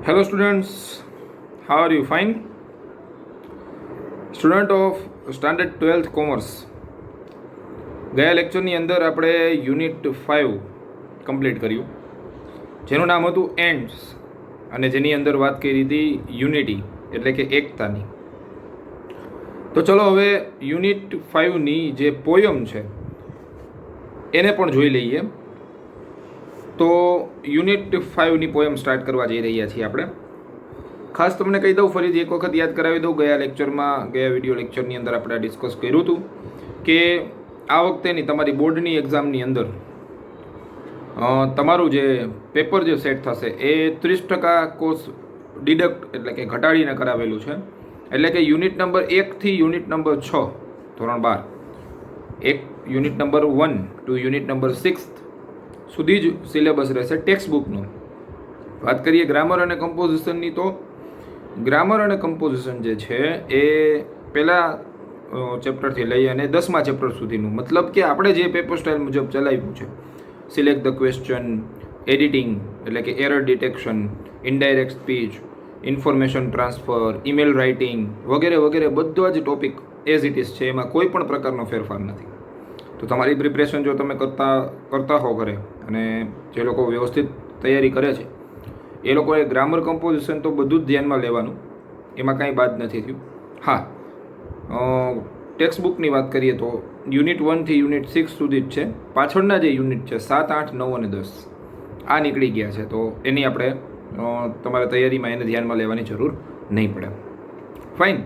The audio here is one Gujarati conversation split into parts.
Hello students, how are you? Fine? Student of standard 12th commerce. ગયા લેક્ચરની અંદર આપણે યુનિટ 5 કમ્પ્લીટ કર્યું, જેનું નામ હતું એન્ડ્સ, અને જેની અંદર વાત કરી હતી યુનિટી એટલે કે એકતાની. તો ચલો હવે યુનિટ 5ની જે પોયમ છે એને પણ જોઈ લઈએ. તો યુનિટ 5ની પોયમ સ્ટાર્ટ કરવા જઈ રહ્યા છીએ આપણે. ખાસ તમને કહી દઉં, ફરીથી એક વખત યાદ કરાવી દઉં, ગયા વિડીયો લેક્ચરની અંદર આપણે ડિસ્કસ કર્યું હતું કે આ વખતેની તમારી બોર્ડની એક્ઝામની અંદર તમારું જે પેપર જે સેટ થશે એ 30% કોર્સ ડિડક્ટ એટલે કે ઘટાડીને કરાવેલું છે. એટલે કે યુનિટ નંબર 1 થી યુનિટ નંબર 6 ધોરણ 12, unit number 1 to unit number 6 સુધી જ સિલેબસ રહેશે ટેક્સ્ટ બુકનું. વાત કરીએ ગ્રામર અને કમ્પોઝિશનની, તો ગ્રામર અને કમ્પોઝિશન જે છે એ પહેલાં ચેપ્ટરથી લઈ અને 10મા ચેપ્ટર સુધીનું, મતલબ કે આપણે જે પેપર સ્ટાઇલ મુજબ ચલાવ્યું છે, સિલેક્ટ ધ ક્વેશ્ચન, એડિટિંગ એટલે કે error detection, indirect speech, information transfer, email writing વગેરે વગેરે બધા જ ટોપિક એઝ ઇટ ઇઝ છે, એમાં કોઈ પણ પ્રકારનો ફેરફાર નથી. તો તમારી પ્રિપરેશન જો તમે કરતા હો ઘરે, અને જે લોકો વ્યવસ્થિત તૈયારી કરે છે એ લોકોએ ગ્રામર કમ્પોઝિશન તો બધું જ ધ્યાનમાં લેવાનું, એમાં કાંઈ બાદ નથી થયું. હા, ટેક્સ્ટ બુકની વાત કરીએ તો યુનિટ 1 થી યુનિટ 6 સુધી જ છે. પાછળના જે યુનિટ છે 7, 8, 9 અને 10 આ નીકળી ગયા છે, તો એની આપણે તમારા તૈયારીમાં એને ધ્યાનમાં લેવાની જરૂર નહીં પડે. ફાઇન.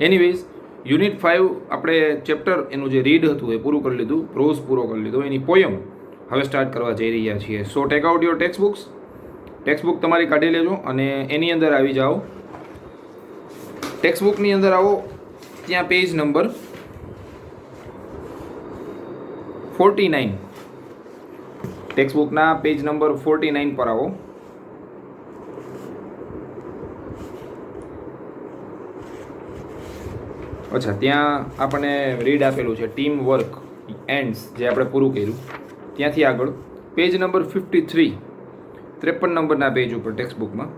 એનીવેઝ, યુનિટ 5 આપણે ચેપ્ટર એનું જે રીડ હતું એ પૂરું કરી લીધું, પ્રોઝ પૂરો કરી લીધો, એની પોયમ હવે સ્ટાર્ટ કરવા જઈ રહ્યા છીએ. સો take out your text books. Text book તમારી કાઢી લેજો અને એની અંદર આવી જાઓ. ટેક્સ્ટ બુકની અંદર આવો, ત્યાં પેજ નંબર 49, ટેક્સ્ટ બુકના પેજ નંબર 49 પર આવો. અચ્છા, ત્યાં આપણને રીડ આપેલું છે ટીમ વર્ક એન્ડ્સ, જે આપણે પૂરું કર્યું. ત્યાંથી આગળ પેજ નંબર 53, 53 નંબરના પેજ ઉપર ટેક્સ્ટ બુકમાં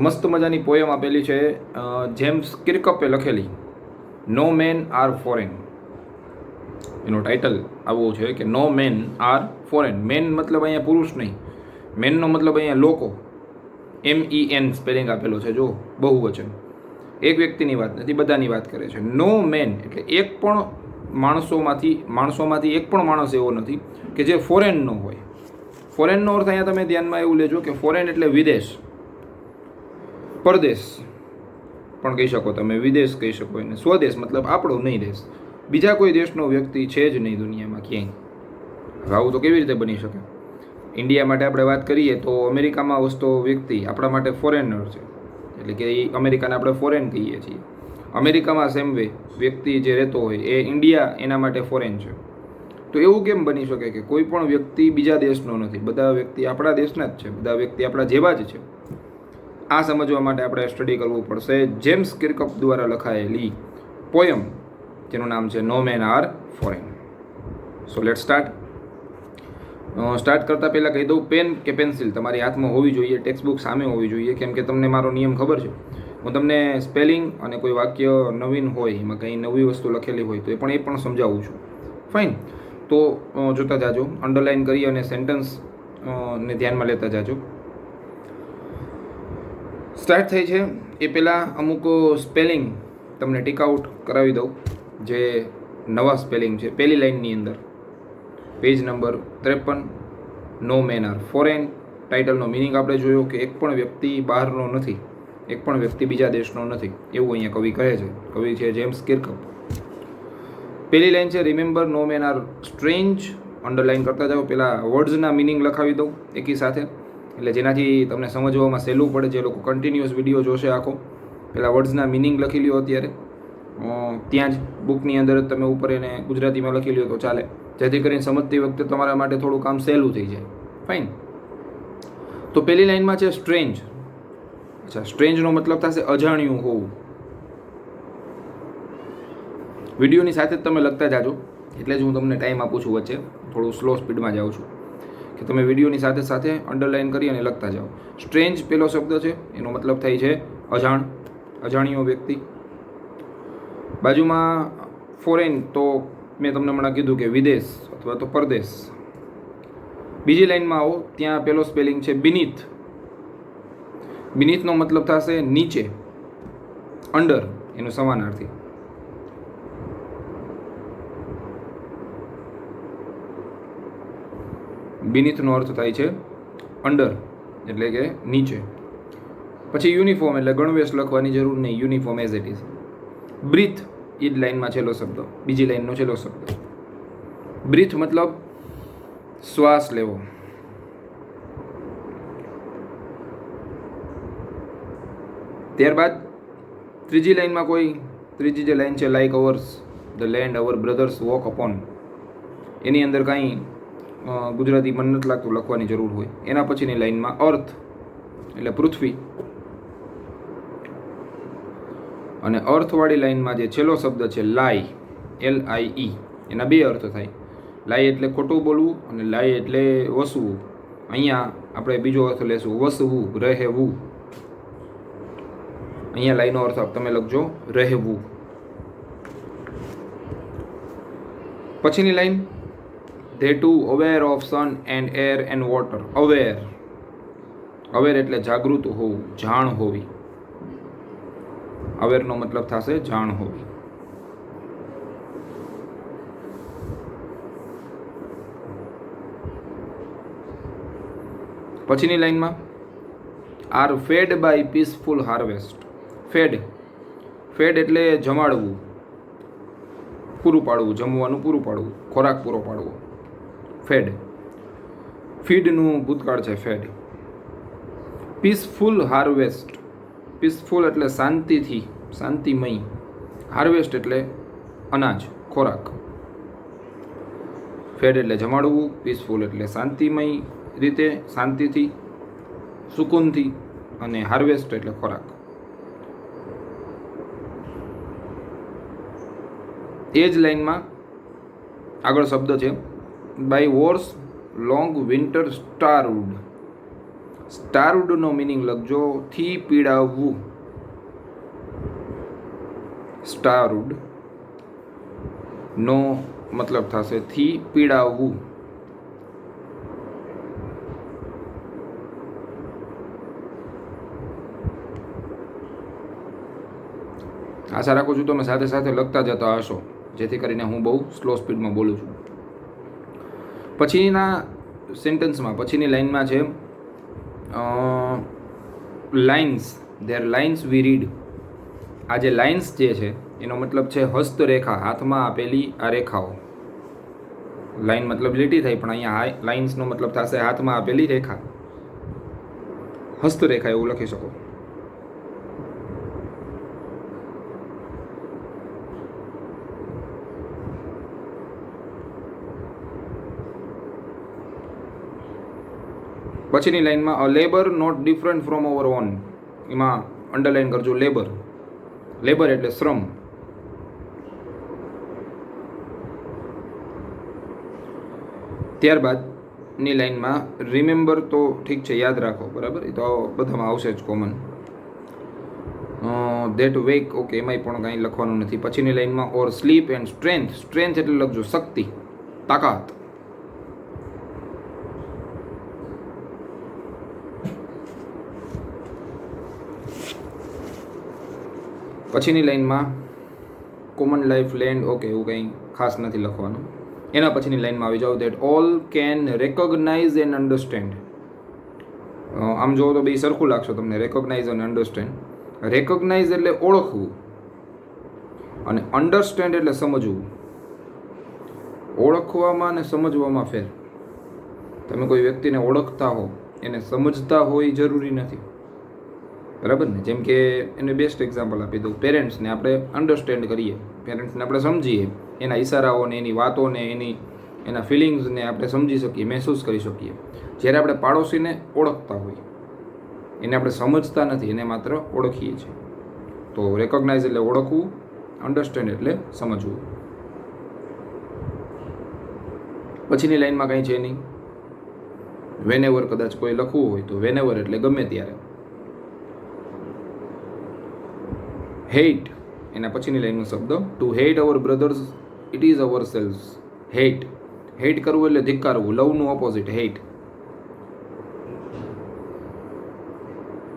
મસ્ત મજાની પોયમ આપેલી છે. જેમ્સ કિર્કપે લખેલી, નો મેન આર ફોરેન. એનું ટાઇટલ આવું છે કે નો મેન આર ફોરેન. મેન મતલબ અહીંયા પુરુષ નહીં, મેનનો મતલબ અહીંયા લોકો, MEN સ્પેલિંગ આપેલો છે. જો બહુવચન, એક વ્યક્તિની વાત નથી, બધાની વાત કરે છે. નો મેન એટલે એક પણ માણસોમાંથી એક પણ માણસ એવો નથી કે જે ફોરેન ન હોય. ફોરેનનો અર્થ અહીંયા તમે ધ્યાનમાં એવું લેજો કે ફોરેન એટલે વિદેશ, પરદેશ પણ કહી શકો તમે, વિદેશ કહી શકો એને. સ્વદેશ મતલબ આપણો નહીં દેશ, બીજા કોઈ દેશનો વ્યક્તિ છે જ નહીં દુનિયામાં ક્યાંય. આવું તો કેવી રીતે બની શકે? ઇન્ડિયા માટે આપણે વાત કરીએ તો અમેરિકામાં વસતો વ્યક્તિ આપણા માટે ફોરેનર છે, એટલે કે એ અમેરિકાને આપણે ફોરેન કહીએ છીએ. અમેરિકામાં સેમ વે વ્યક્તિ જે રહેતો હોય એ ઇન્ડિયા એના માટે ફોરેન છે. તો એવું કેમ બની શકે કે કોઈ પણ વ્યક્તિ બીજા દેશનો નથી? બધા વ્યક્તિ આપણા દેશના જ છે, બધા વ્યક્તિ આપણા જેવા જ છે. આ સમજવા માટે આપણે સ્ટડી કરવું પડશે જેમ્સ કિર્કપ દ્વારા લખાયેલી પોયમ, જેનું નામ છે no main are foreign. So let start. Start કરતાં પહેલાં કહી દઉં, પેન કે પેન્સિલ તમારી હાથમાં હોવી જોઈએ, ટેક્સ્ટ બુક સામે હોવી જોઈએ, કેમ કે તમને મારો નિયમ ખબર છે. હું તમને સ્પેલિંગ અને કોઈ વાક્ય નવીન હોય, એમાં કંઈ નવી વસ્તુ લખેલી હોય તો એ પણ સમજાવું છું. ફાઇન. તો જોતા જાજો, અંડરલાઇન કરી અને સેન્ટન્સ ને ધ્યાનમાં લેતા જાજો. સ્ટાર્ટ થઈ છે એ પહેલાં અમુક સ્પેલિંગ તમને ટીક આઉટ કરાવી દઉં, જે નવા સ્પેલિંગ છે. પહેલી લાઇનની અંદર page number 53, no main are foreign. ટાઇટલનો meaning આપણે જોયો કે એક પણ વ્યક્તિ બહારનો નથી, એક પણ વ્યક્તિ બીજા દેશનો નથી, એવું અહીંયા કવિ કહે છે. કવિ છે જેમ્સ કિર્કપ. પહેલી લાઈન છે remember no main R strange. Underline કરતા જાઓ. પહેલાં વર્ડ્સના મિનિંગ લખાવી દઉં એકી સાથે, એટલે જેનાથી તમને સમજવામાં સહેલું પડે. જે લોકો કન્ટિન્યુઅસ વિડીયો જોશે આખો, પહેલાં વર્ડ્સના મિનિંગ લખી લ્યો. અત્યારે ત્યાં જ બુકની અંદર જ તમે ઉપર એને ગુજરાતીમાં લખી લ્યો તો ચાલે, જેથી કરીને સમજતી વખતે તમારા માટે થોડું કામ સહેલું થઈ જાય. ફાઇન. તો પહેલી લાઇનમાં છે સ્ટ્રેન્જ. અચ્છા, સ્ટ્રેન્જનો મતલબ થશે અજાણ્યું હોવું. વિડીયોની સાથે જ તમે લખતા જાજો, એટલે જ હું તમને ટાઈમ આપું છું વચ્ચે, થોડું સ્લો સ્પીડમાં જાઉં છું. કે તમે વિડીયોની સાથે સાથે અંડરલાઇન કરી અને લખતા જાઓ. સ્ટ્રેન્જ પેલો શબ્દ છે, એનો મતલબ થાય છે અજાણ્યો વ્યક્તિ. બાજુમાં ફોરેન, તો મેં તમને હમણાં કીધું કે વિદેશ અથવા તો પરદેશ. બીજી લાઇનમાં આવો, ત્યાં પેલો સ્પેલિંગ છે બીનીથ. બીનીથનો મતલબ થશે નીચે, અંડર એનું સમાનાર્થી. બીનીથનો અર્થ થાય છે અંડર એટલે કે નીચે. પછી યુનિફોર્મ એટલે ગણવેશ લખવાની જરૂર નહીં, uniform as it is. Breathe એ જ લાઇનમાં છેલ્લો શબ્દ, બીજી લાઇનનો છેલ્લો શબ્દ. બ્રીથ મતલબ શ્વાસ લેવો. ત્યારબાદ ત્રીજી લાઇનમાં ત્રીજી જે લાઇન છે like ours the land our brothers walk upon, એની અંદર કાંઈ ગુજરાતી મન નથી લાગતું લખવાની જરૂર હોય. એના પછીની લાઇનમાં અર્થ એટલે પૃથ્વી, અને અર્થવાળી લાઇનમાં જે છેલ્લો શબ્દ છે લાઈ, LIE, એના બે અર્થ થાય. લાઈ એટલે ખોટું બોલવું અને લાઈ એટલે વસવું. અહીંયા આપણે બીજો અર્થ લેશું, વસવું, રહેવું. અહીંયા લાઈનો અર્થ તમે લખજો રહેવું. પછીની line they too aware of sun and air and water. Aware એટલે જાગૃત હોવું, જાણ હોવી. અવેરનો મતલબ થશે જાણ હોવી. પછીની લાઈનમાં are fed by peaceful harvest. Fed એટલે જમાડવું, પૂરું પાડવું, જમવાનું પૂરું પાડવું, ખોરાક પૂરો પાડવો. ફેડ, ફીડનું ભૂતકાળ છે ફેડ. પીસફુલ હાર્વેસ્ટ, પીસફુલ એટલે શાંતિથી, શાંતિમય. હાર્વેસ્ટ એટલે અનાજ, ખોરાક. ફેડ એટલે જમાડવું, પીસફુલ એટલે શાંતિમય રીતે, શાંતિથી, સુકૂનથી, અને હાર્વેસ્ટ એટલે ખોરાક. એ જ લાઈનમાં આગળ શબ્દ છે by wars long winter starved. સ્ટારવુડનો મિનિંગ લખજો થી પીડાવવું. સ્ટારવુડ નો મતલબ થશે થી પીડાવવું. આશા રાખું છું તમે સાથે સાથે લખતા જતા હશો, જેથી કરીને હું બહુ સ્લો સ્પીડમાં બોલું છું. પછીના સેન્ટેન્સમાં, પછીની લાઇનમાં છે lines. There lines we read. આ જે લાઇન્સ જે છે એનો મતલબ છે હસ્તરેખા, હાથમાં આપેલી આ રેખાઓ. લાઇન મતલબ લીટી થાય, પણ અહીંયા લાઇન્સનો મતલબ થશે હાથમાં આપેલી રેખા, હસ્તરેખા એવું લખી શકો. પછીની લાઇનમાં a labour not different from our own. એમાં અંડરલાઇન કરજો લેબર. લેબર એટલે શ્રમ. ત્યારબાદની લાઇનમાં રિમેમ્બર, તો ઠીક છે યાદ રાખો, બરાબર, એ તો બધામાં આવશે જ કોમન. ધેટ વેક, ઓકે, એમાંય પણ કાંઈ લખવાનું નથી. પછીની લાઇનમાં ઓર સ્લીપ એન્ડ સ્ટ્રેન્થ. સ્ટ્રેન્થ એટલે લખજો શક્તિ, તાકાત. પછીની લાઇનમાં કોમન લાઈફ લેન્ડ, ઓકે, એવું કંઈ ખાસ નથી લખવાનું. એના પછીની લાઇનમાં આવી જાઓ that all can recognise and understand. આમ જોવો તો બે સરખું લાગશો તમને, રેકોગ્નાઇઝ અને અન્ડરસ્ટેન્ડ. રેકોગ્નાઇઝ એટલે ઓળખવું અને અન્ડરસ્ટેન્ડ એટલે સમજવું. ઓળખવામાં અને સમજવામાં ફેર. તમે કોઈ વ્યક્તિને ઓળખતા હો, એને સમજતા હોય જરૂરી નથી, બરાબર ને. જેમ કે એને બેસ્ટ એક્ઝામ્પલ આપી દઉં, પેરેન્ટ્સને આપણે અન્ડરસ્ટેન્ડ કરીએ, પેરેન્ટ્સને આપણે સમજીએ, એના ઈશારાઓને, એની વાતોને, એના ફિલિંગ્સને આપણે સમજી શકીએ, મહેસૂસ કરી શકીએ. જ્યારે આપણે પાડોશીને ઓળખતા હોઈએ, એને આપણે સમજતા નથી, એને માત્ર ઓળખીએ છીએ. તો રેકોગ્નાઇઝ એટલે ઓળખવું, અન્ડરસ્ટેન્ડ એટલે સમજવું. પછીની લાઇનમાં કંઈ છે નહીં. વેનેવર કદાચ કોઈ લખવું હોય તો વેનેવર એટલે ગમે ત્યારે. હેટ એના પછીની લાઈનનો શબ્દ to hate our brothers it is ourselves. Hate hate કરવું એટલે ધિક્કારવું, લવનું ઓપોઝિટ હેટ.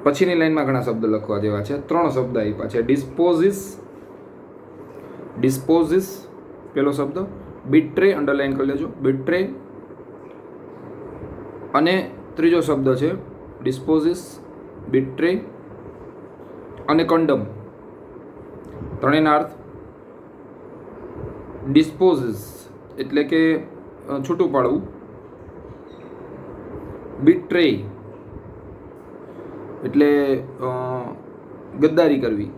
પછીની લાઈનમાં ઘણા શબ્દ લખવા જેવા છે. 3 શબ્દ આપ્યા છે. ડિસ્પોઝિસ પેલો શબ્દ, બિટ્રે અંડરલાઈન કરી લેજો, બિટ્રે, અને ત્રીજો શબ્દ છે ડિસ્પોઝિસ, બિટ્રે અને કંડમ. ત્રણેયના અર્થ. ડિસ્પોઝિસ એટલે કે છૂટું પાડવું, બિટ્રે એટલે ગદ્દારી કરવી,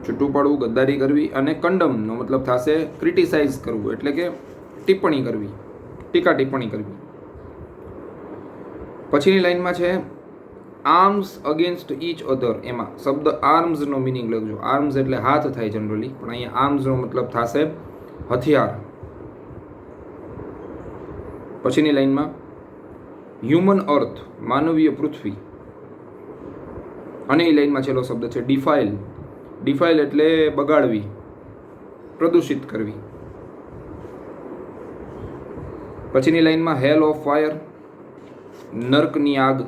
છૂટું પાડવું, ગદ્દારી કરવી, અને કંડમનો મતલબ થશે ક્રિટિસાઇઝ કરવું એટલે કે ટિપ્પણી કરવી, ટીકા ટિપ્પણી કરવી. પછીની લાઈનમાં છે આર્મ્સ અગેન્સ્ટ ઈચ અધર. એમાં શબ્દ આર્મ્સનો મિનિંગ લખજો. આર્મ્સ એટલે હાથ થાય જનરલી, પણ અહીંયા આર્મ્સનો મતલબ થશે હથિયાર. પછીની લાઈનમાં હ્યુમન અર્થ, માનવીય પૃથ્વી, અને એ લાઈનમાં છેલ્લો શબ્દ છે ડિફાઇલ. ડિફાઇલ એટલે બગાડવી, પ્રદૂષિત કરવી. પછીની લાઈનમાં હેલ ઓફ ફાયર, નર્કની આગ.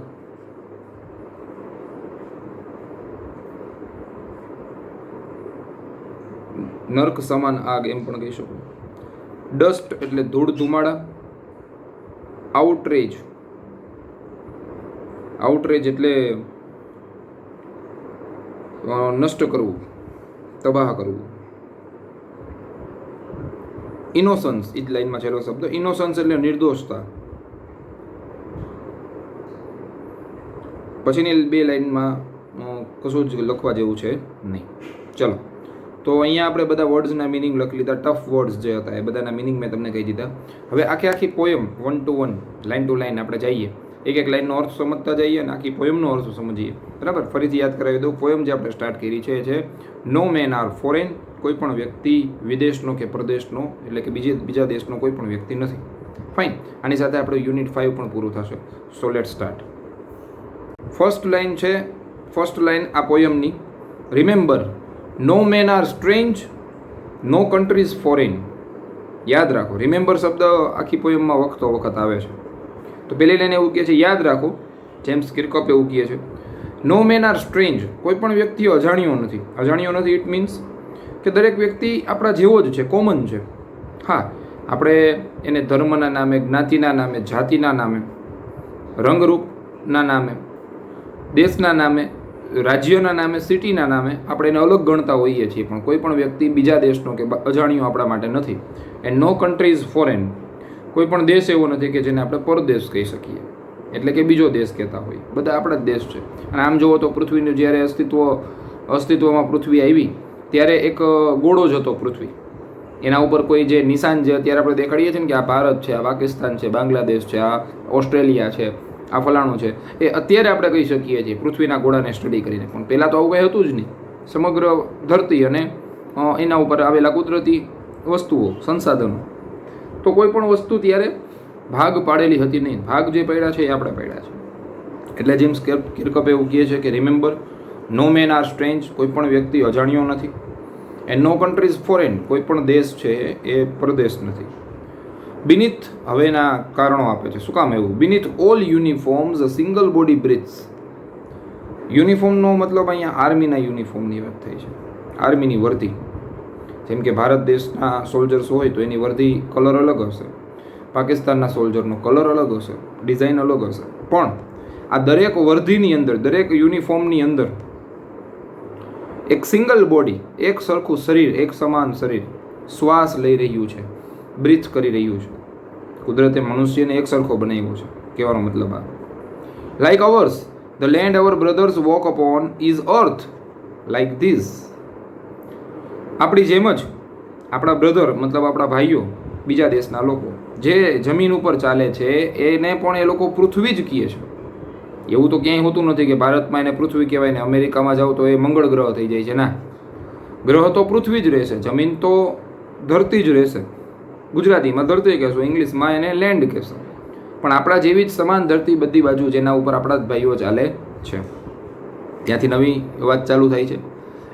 નર્ક સમાન આગ એમ પણ કહી શકો. ડસ્ટ એટલે ધૂળ ધુમાડા. આઉટરેજ, આઉટરેજ એટલે નષ્ટ કરવું, તબાહ કરવું. ઇનોસન્સ, એ જ લાઈનમાં છેલ્લો શબ્દ. ઇનોસન્સ એટલે નિર્દોષતા. પછીની 2 લાઈનમાં કશું જ લખવા જેવું છે નહીં. ચલો, તો અહીંયા આપણે બધા વર્ડ્સના મિનિંગ લખી લીધા. ટફ વર્ડ્સ જે હતા એ બધાના મિનિંગ મેં તમને કહી દીધા. હવે આખી poem 1 to 1, line to line આપણે જઈએ, એક લાઈનનો અર્થ સમજતા જઈએ અને આખી પોયમનો અર્થ સમજીએ. બરાબર, ફરીથી યાદ કરાવી દઉં. પોયમ જે આપણે સ્ટાર્ટ કરી છે એ છે નો મેન આર ફોરેન. કોઈ પણ વ્યક્તિ વિદેશનો કે પ્રદેશનો એટલે કે બીજા દેશનો કોઈ પણ વ્યક્તિ નથી. ફાઇન. આની સાથે આપણું યુનિટ 5 પણ પૂરું થશે. સો લેટ સ્ટાર્ટ. ફર્સ્ટ લાઈન છે, ફર્સ્ટ લાઈન આ પોયમની. Remember, no main R strange, નો કન્ટ્રીઝ ફોરેન. યાદ રાખો, રિમેમ્બર શબ્દ આખી પોયમમાં વખતો વખત આવે છે. તો પહેલી લાઈન એવું કહે છે, યાદ રાખો, જેમ્સ કિર્કહોફ એવું કહે છે, નો મેન આર સ્ટ્રેન્જ, કોઈ પણ વ્યક્તિ અજાણ્યો નથી. અજાણ્યો નથી ઇટ મીન્સ કે દરેક વ્યક્તિ આપણા જેવો જ છે, કોમન છે. હા, આપણે એને ધર્મના નામે, જ્ઞાતિના નામે, જાતિના નામે, રંગરૂપના નામે, દેશના નામે, રાજ્યના નામે, સિટીના નામે આપણે એને અલગ ગણતા હોઈએ છીએ, પણ કોઈ પણ વ્યક્તિ બીજા દેશનો કે અજાણ્યો આપણા માટે નથી. And no country is foreign, કોઈ પણ દેશ એવો નથી કે જેને આપણે પરદેશ કહી શકીએ, એટલે કે બીજો દેશ કહેતા હોય. બધા આપણા જ દેશ છે. અને આમ જુઓ તો પૃથ્વીનું જ્યારે અસ્તિત્વમાં પૃથ્વી આવી ત્યારે એક ગોળો જ હતો પૃથ્વી. એના ઉપર કોઈ જે નિશાન છે અત્યારે આપણે દેખાડીએ છીએ ને કે આ ભારત છે, આ પાકિસ્તાન છે, બાંગ્લાદેશ છે, આ ઓસ્ટ્રેલિયા છે, આ ફલાણું છે, એ અત્યારે આપણે કહી શકીએ છીએ પૃથ્વીના ગોળાને સ્ટડી કરીને. પણ પહેલાં તો આવું કંઈ હતું જ નહીં. સમગ્ર ધરતી અને એના ઉપર આવેલા કુદરતી વસ્તુઓ, સંસાધનો, તો કોઈ પણ વસ્તુ ત્યારે ભાગ પાડેલી હતી નહીં. ભાગ જે પડ્યા છે એ આપણે પડ્યા છે. એટલે જેમ્સ કિર્કહોફ એવું કહે છે કે remember, no main R strange, કોઈ પણ વ્યક્તિ અજાણ્યો નથી. એન્ડ નો કન્ટ્રીઝ ફોરેન, કોઈ પણ દેશ છે એ પરદેશ નથી. બિનીથ, હવે એના કારણો આપે છે શું કામ એવું. Beneath all uniforms a single body breathes. યુનિફોર્મનો મતલબ અહીંયા આર્મીના યુનિફોર્મની વાત થઈ છે, આર્મીની વર્દી. જેમ કે ભારત દેશના સોલ્જર્સ હોય તો એની વર્દી કલર અલગ હશે, પાકિસ્તાનના સોલ્જરનો કલર અલગ હશે, ડિઝાઇન અલગ હશે. પણ આ દરેક વર્દીની અંદર, દરેક યુનિફોર્મની અંદર એક સિંગલ બોડી, એક સરખું શરીર, એક સમાન શરીર શ્વાસ લઈ રહ્યું છે, બ્રીથ કરી રહ્યું છે. કુદરતે મનુષ્યને એક સરખો બનાવ્યો છે, કહેવાનો મતલબ આ. Like ours, the land our brothers walk upon is earth like this. આપણી જેમ જ આપણા બ્રધર મતલબ આપણા ભાઈઓ, બીજા દેશના લોકો જે જમીન ઉપર ચાલે છે એને પણ એ લોકો પૃથ્વી જ કહે છે. એવું તો ક્યાંય હોતું નથી કે ભારતમાં એને પૃથ્વી કહેવાય ને અમેરિકામાં જાઓ તો એ મંગળ ગ્રહ થઈ જાય છે. ના, ગ્રહ તો પૃથ્વી જ રહેશે, જમીન તો ધરતી જ રહેશે. ગુજરાતીમાં ધરતી કહેશો, ઇંગ્લિશમાં એને લેન્ડ કહેશો. પણ આપણા જેવી જ સમાન ધરતી બધી બાજુ, જેના ઉપર આપણા જ ભાઈઓ ચાલે છે. ત્યાંથી નવી વાત ચાલુ થાય છે.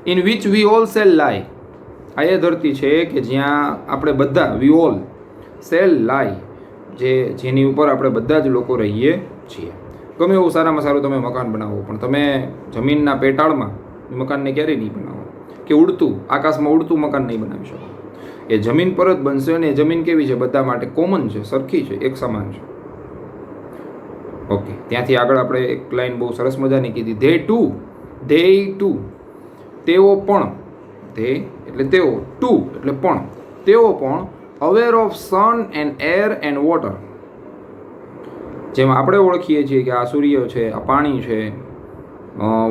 In which we all shall lie. આ એ ધરતી છે કે જ્યાં આપણે બધા, વી ઓલ શેલ લાય, જેની ઉપર આપણે બધા જ લોકો રહીએ છીએ. ગમે એવું સારામાં સારું તમે મકાન બનાવો, પણ તમે જમીનના પેટાળમાં મકાનને ક્યારેય નહીં બનાવો, કે ઉડતું આકાશમાં ઉડતું મકાન નહીં બનાવી શકો. એ જમીન પર જ બનશે. અને એ જમીન કેવી છે? બધા માટે કોમન છે, સરખી છે, એક સમાન છે. ઓકે, ત્યાંથી આગળ આપણે એક લાઈન બહુ સરસ મજાની કીધી. ધે ટુ, તેઓ પણ, ધે એટલે તેઓ, ટુ એટલે પણ, તેઓ પણ aware of sun and air and water. જેમ આપણે ઓળખીએ છીએ કે આ સૂર્ય છે, આ પાણી છે,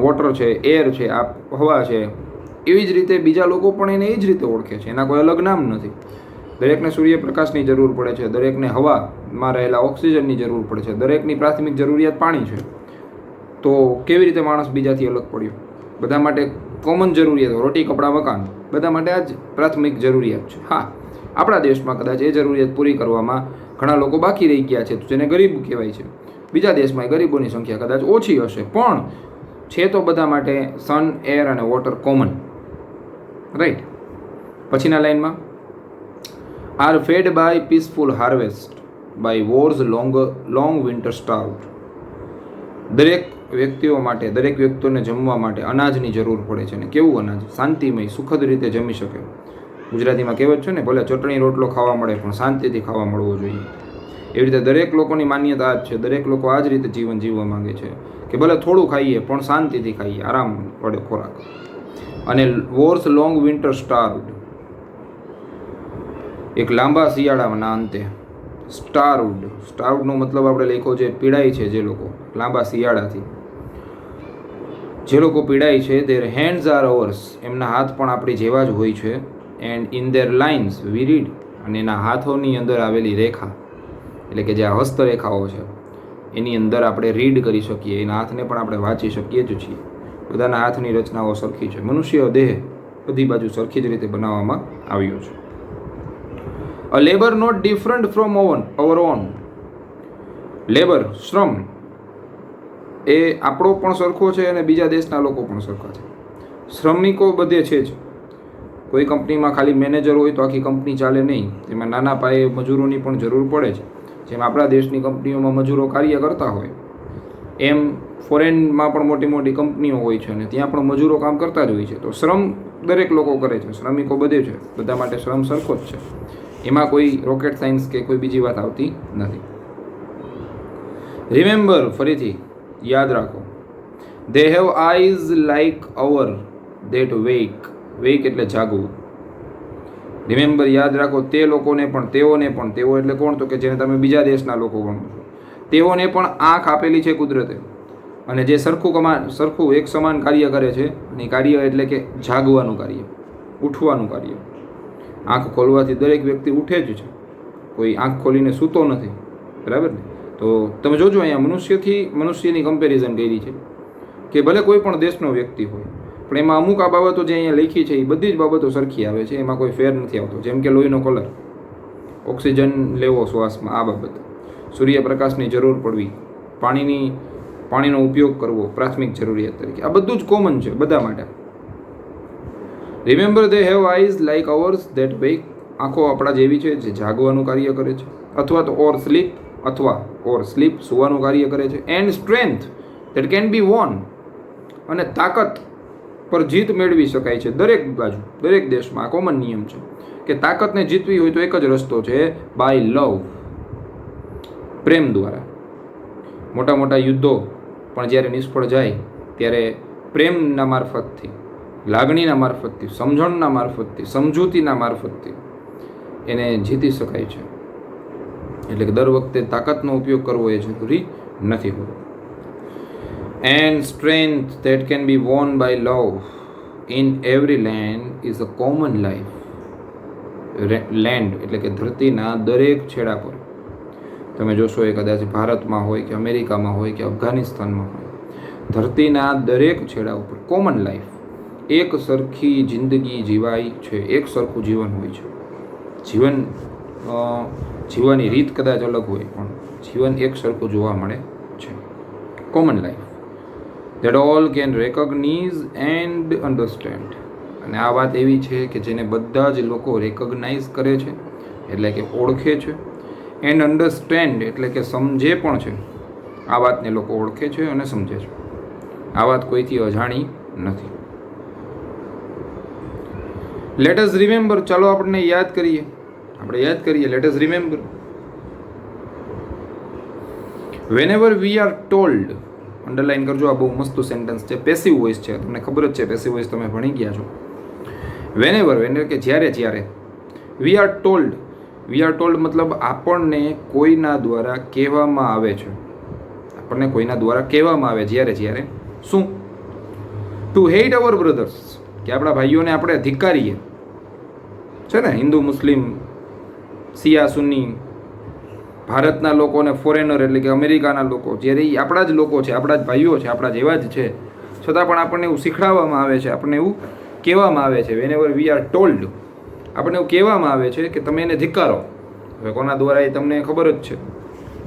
વોટર છે, એર છે, આ હવા છે, એવી જ રીતે બીજા લોકો પણ એને એ જ રીતે ઓળખે છે. એના કોઈ અલગ નામ નથી. દરેકને સૂર્યપ્રકાશની જરૂર પડે છે, દરેકને હવામાં રહેલા ઓક્સિજનની જરૂર પડે છે, દરેકની પ્રાથમિક જરૂરિયાત પાણી છે. તો કેવી રીતે માણસ બીજાથી અલગ પડ્યો? બધા માટે કોમન જરૂરિયાત, રોટી કપડાં મકાન, બધા માટે આ જ પ્રાથમિક જરૂરિયાત છે. હા, આપણા દેશમાં કદાચ એ જરૂરિયાત પૂરી કરવામાં ઘણા લોકો બાકી રહી ગયા છે, જેને ગરીબ કહેવાય છે. બીજા દેશમાં ગરીબોની સંખ્યા કદાચ ઓછી હશે, પણ છે તો બધા માટે સન, એર અને વોટર કોમન. રાઈટ. પછીના લાઈનમાં, are fed by peaceful harvest, by wars long winter starved. દરેક વ્યક્તિઓ માટે, દરેક વ્યક્તિઓને જમવા માટે અનાજની જરૂર પડે છે. ને કેવું અનાજ? શાંતિમય, સુખદ રીતે જમી શકે. ગુજરાતીમાં કહેવત છે ને, ભલે ચટણી રોટલો ખાવા મળે પણ શાંતિથી ખાવા મળવો જોઈએ. એવી રીતે દરેક લોકોની માન્યતા આ જ છે. દરેક લોકો આ જ રીતે જીવન જીવવા માંગે છે કે ભલે થોડું ખાઈએ પણ શાંતિથી ખાઈએ, આરામ પડે ખોરાક. અને વોર્સ લોંગ વિન્ટર સ્ટાર્વડ, એક લાંબા શિયાળાના અંતે. સ્ટાર્વડનો મતલબ આપણે લખ્યો છે પીડાય છે જે લોકો, લાંબા શિયાળાથી જે લોકો પીડાય છે. ધેર હેન્ડ્સ આર અવર્સ, એમના હાથ પણ આપણી જેવા જ હોય છે. And in there lines we read, અને એના હાથોની અંદર આવેલી રેખા, એટલે કે જે આ હસ્તરેખાઓ છે એની અંદર આપણે રીડ કરી શકીએ. એના હાથને પણ આપણે વાંચી શકીએ જ છીએ. બધાના હાથની રચનાઓ સરખી છે. મનુષ્ય દેહ બધી બાજુ સરખી જ રીતે બનાવવામાં આવ્યો છે. A labour not different from our own. Labour, શ્રમ, એ આપણો પણ સરખો છે અને બીજા દેશના લોકો પણ સરખા છે. શ્રમિકો બધે છે જ. કોઈ કંપનીમાં ખાલી મેનેજર હોય તો આખી કંપની ચાલે નહીં. એમાં નાના પાયે મજૂરોની પણ જરૂર પડે છે. જેમ આપણા દેશની કંપનીઓમાં મજૂરો કાર્ય કરતા હોય, એમ ફોરેનમાં પણ મોટી મોટી કંપનીઓ હોય છે અને ત્યાં પણ મજૂરો કામ કરતા જ હોય છે. તો શ્રમ દરેક લોકો કરે છે, શ્રમિકો બધે છે, બધા માટે શ્રમ સરખો જ છે. એમાં કોઈ રોકેટ સાયન્સ કે કોઈ બીજી વાત આવતી નથી. રિમેમ્બર, ફરીથી યાદ રાખો. They have eyes like our that wake. Wake એટલે જાગવું. રિમેમ્બર, યાદ રાખો. તે લોકોને પણ, તેઓને પણ, તેઓ એટલે કોણ? તો કે જેને તમે બીજા દેશના લોકો ગણો છો. તેઓને પણ આંખ આપેલી છે કુદરતે, અને જે સરખું એક સમાન કાર્ય કરે છે. અને કાર્ય એટલે કે જાગવાનું કાર્ય, ઉઠવાનું કાર્ય. આંખ ખોલવાથી દરેક વ્યક્તિ ઉઠે જ છે. કોઈ આંખ ખોલીને સૂતો નથી, બરાબર ને? તો તમે જોજો, અહીંયા મનુષ્યની કમ્પેરિઝન કરી છે કે ભલે કોઈ પણ દેશનો વ્યક્તિ હોય, પણ એમાં અમુક આ બાબતો જે અહીંયા લખી છે એ બધી જ બાબતો સરખી આવે છે. એમાં કોઈ ફેર નથી આવતો. જેમ કે લોહીનો કલર, ઓક્સિજન લેવો શ્વાસમાં, આ બાબત, સૂર્યપ્રકાશની જરૂર પડવી, પાણીનો ઉપયોગ કરવો પ્રાથમિક જરૂરિયાત તરીકે, આ બધું જ કોમન છે બધા માટે. Remember, they have eyes like ours that wake. આંખો આપણા જેવી છે જે જાગવાનું કાર્ય કરે છે, અથવા તો ઓર સ્લીપ સુવાનું કાર્ય કરે છે. And strength that can be won, અને તાકાત પર જીત મેળવી શકાય છે દરેક બાજુ, દરેક દેશમાં. આ કોમન નિયમ છે કે તાકાતને જીતવી હોય તો એક જ રસ્તો છે, બાય લવ, પ્રેમ દ્વારા. મોટા મોટા યુદ્ધો પણ જ્યારે નિષ્ફળ જાય ત્યારે પ્રેમના મારફતથી, લાગણીના મારફતથી, સમજણના મારફતથી, સમજૂતીના મારફતથી એને જીતી શકાય છે. એટલે કે દર વખતે તાકાતનો ઉપયોગ કરવો એ જરૂરી નથી હોતો. And strength that can be won by love in every land is a common life. Land એટલે કે ધરતીના દરેક છેડા પર, તમે જોશો એ કદાચ ભારતમાં હોય કે અમેરિકામાં હોય કે અફઘાનિસ્તાનમાં હોય, ધરતીના દરેક છેડા ઉપર કોમન લાઈફ, એક સરખી જિંદગી જીવાય છે, એક સરખું જીવન હોય છે. જીવન જીવવાની રીત કદાચ અલગ હોય પણ જીવન એક સરખું જોવા મળે છે. Common life that all can recognise and understand. અને આ વાત એવી છે કે જેને બધા જ લોકો રેકોગ્નાઇઝ કરે છે, એટલે કે ઓળખે છે, એન્ડ અન્ડરસ્ટેન્ડ એટલે કે સમજે પણ છે. આ વાતને લોકો ઓળખે છે અને સમજે છે. આ વાત કોઈથી અજાણી નથી. Let us remember. ચાલો આપણે યાદ કરીએ. Let us remember. વેનેવર we are told. Underline કરજો, આ બહુ મસ્ત સેન્ટેન્સ છે. પેસિવ વોઇસ છે, તમને ખબર જ છે. પેસિવ વોઇસ તમે ભણી ગયા છો. વેનેવર કે જ્યારે વી આર ટોલ્ડ મતલબ આપણને કોઈના દ્વારા કહેવામાં આવે છે. જ્યારે શું? ટુ હેટ અવર બ્રધર્સ, કે આપણા ભાઈઓને આપણે ધિક્કારીએ છે ને. હિન્દુ, મુસ્લિમ, શિયા, સુન્ની, ભારતના લોકો અને ફોરેનર એટલે કે અમેરિકાના લોકો, જ્યારે એ આપણા જ લોકો છે, આપણા જ ભાઈઓ છે, આપણા જેવા જ છે, છતાં પણ આપણને એવું શીખડાવવામાં આવે છે, આપણને એવું કહેવામાં આવે છે. વેનેવર વી આર ટોલ્ડ, આપણને એવું કહેવામાં આવે છે કે તમે એને ધિક્કારો. હવે કોના દ્વારા એ તમને ખબર જ છે.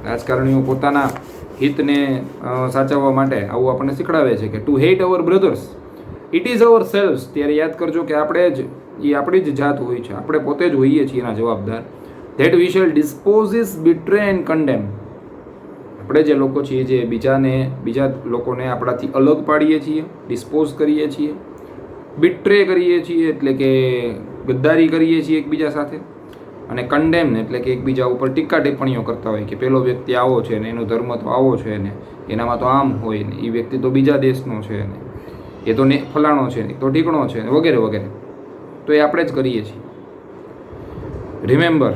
રાજકારણીઓ પોતાના હિતને સાચવવા માટે આવું આપણને શીખડાવે છે કે to hate our brothers it is ourselves. ત્યારે યાદ કરજો કે આપણી જ જાત હોય છે, આપણે પોતે જ હોઈએ છીએ એના જવાબદાર. That we shall dispossess, betray and condemn. આપણે જે લોકો છીએ જે બીજા લોકોને આપણાથી અલગ પાડીએ છીએ, ડિસ્પોઝ કરીએ છીએ, બિટ્રે કરીએ છીએ એટલે કે ગદ્દારી કરીએ છીએ એકબીજા સાથે, અને કન્ડેમ એટલે કે એકબીજા ઉપર ટીકા ટિપ્પણીઓ કરતા હોય કે પેલો વ્યક્તિ આવો છે ને એનો ધર્મ તો આવો છે ને એનામાં તો આમ હોય ને એ વ્યક્તિ તો બીજા દેશનો છે ને એ તો ફલાણો છે ને તો ઠીકણો છે ને વગેરે વગેરે. તો એ આપણે જ કરીએ છીએ. રિમેમ્બર,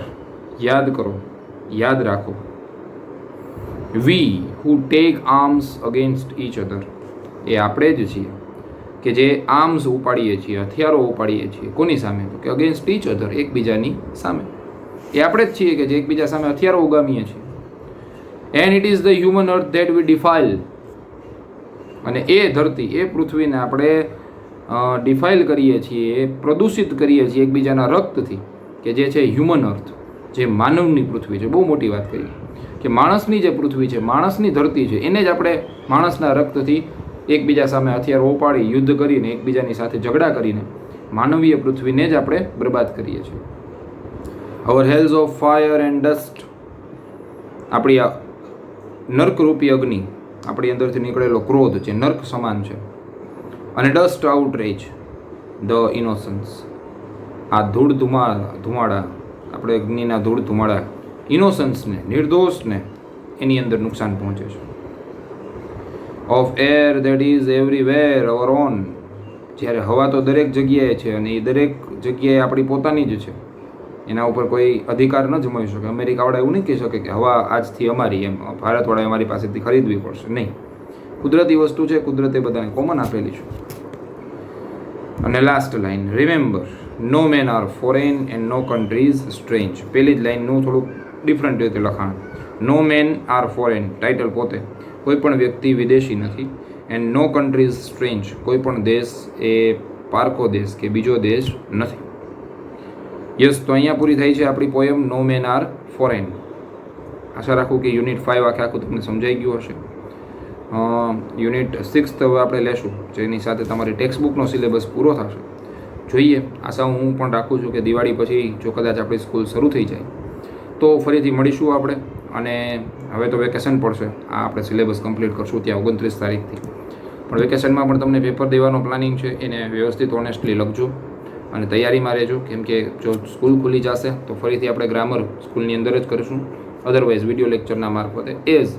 યાદ કરો, યાદ રાખો. We who take arms against each other, એ આપણે જ છીએ કે જે આર્મ્સ ઉપાડીએ છીએ, હથિયારો ઉપાડીએ છીએ. કોની સામે? તો કે અગેન્સ્ટ ઈચ અધર, એકબીજાની સામે. એ આપણે જ છીએ કે જે એકબીજા સામે હથિયારો ઉગામીએ છીએ. And it is the human earth that we defile. અને એ ધરતી, એ પૃથ્વીને આપણે ડિફાઇલ કરીએ છીએ, પ્રદૂષિત કરીએ છીએ એકબીજાના રક્તથી, કે જે છે હ્યુમન અર્થ, જે માનવની પૃથ્વી છે. બહુ મોટી વાત કરી કે માણસની જે પૃથ્વી છે, માણસની ધરતી છે, એને જ આપણે માણસના રક્તથી એકબીજા સામે હથિયારો ઉપાડી, યુદ્ધ કરીને, એકબીજાની સાથે ઝઘડા કરીને માનવીય પૃથ્વીને જ આપણે બરબાદ કરીએ છીએ. અવર હેલ્સ ઓફ ફાયર એન્ડ ડસ્ટ, આપણી આ નર્કરૂપી અગ્નિ, આપણી અંદરથી નીકળેલો ક્રોધ જે નર્ક સમાન છે, અને ડસ્ટ આઉટરેજ ધ ઇનોસન્સ, આ ધુમાડા, આપણે અગ્નિના ધૂળધુમાડા ઇનોસન્સને, નિર્દોષને એની અંદર નુકસાન પહોંચે છે. Of air that is everywhere hour on, જ્યારે હવા તો દરેક જગ્યાએ છે અને એ દરેક જગ્યાએ આપણી પોતાની જ છે, એના ઉપર કોઈ અધિકાર ન જમાવી શકે. અમેરિકાવાળા એવું નહીં કહી શકે કે હવા આજથી અમારી, એમ ભારતવાળાએ અમારી પાસેથી ખરીદવી પડશે. નહીં, કુદરતી વસ્તુ છે, કુદરતે બધાને કોમન આપેલી છે. અને last line, remember, no main are foreign and no country is strange. પહેલી જ લાઈનનું થોડુંક ડિફરન્ટ રીતે લખાણ. No main are foreign, title પોતે, કોઈ પણ વ્યક્તિ વિદેશી નથી. And no country is strange, કોઈ પણ દેશ એ પારકો દેશ કે બીજો દેશ નથી. યસ, તો અહીંયા પૂરી થઈ છે આપણી poem no main are foreign. આશા રાખું કે યુનિટ 5 આખું તમને સમજાઈ ગયું હશે. યુનિટ 6 હવે આપણે લેશું, જેની સાથે તમારી ટેક્સ્ટ બુકનો સિલેબસ પૂરો થશે. જોઈએ, આશા હું પણ રાખું છું કે દિવાળી પછી જો કદાચ આપણી સ્કૂલ શરૂ થઈ જાય તો ફરીથી મળીશું આપણે. અને હવે તો વેકેશન પડશે, આ આપણે સિલેબસ કમ્પ્લીટ કરશું ત્યાં 29 તારીખથી. પણ વેકેશનમાં પણ તમને પેપર દેવાનો પ્લાનિંગ છે, એને વ્યવસ્થિત ઓનેસ્ટલી લખજો અને તૈયારીમાં રહેજો. કેમ કે જો સ્કૂલ ખુલી જશે તો ફરીથી આપણે ગ્રામર સ્કૂલની અંદર જ કરીશું, અધરવાઇઝ વિડીયો લેક્ચરના મારફતે as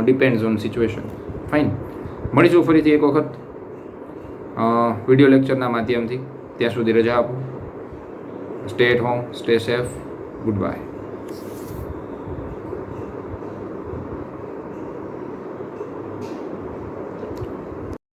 depends on situation. Fine, મળીશું ફરીથી એક વખત વિડીયો લેક્ચરના માધ્યમથી. ત્યાં સુધી રજા આપો. Stay at home, stay safe, good bye.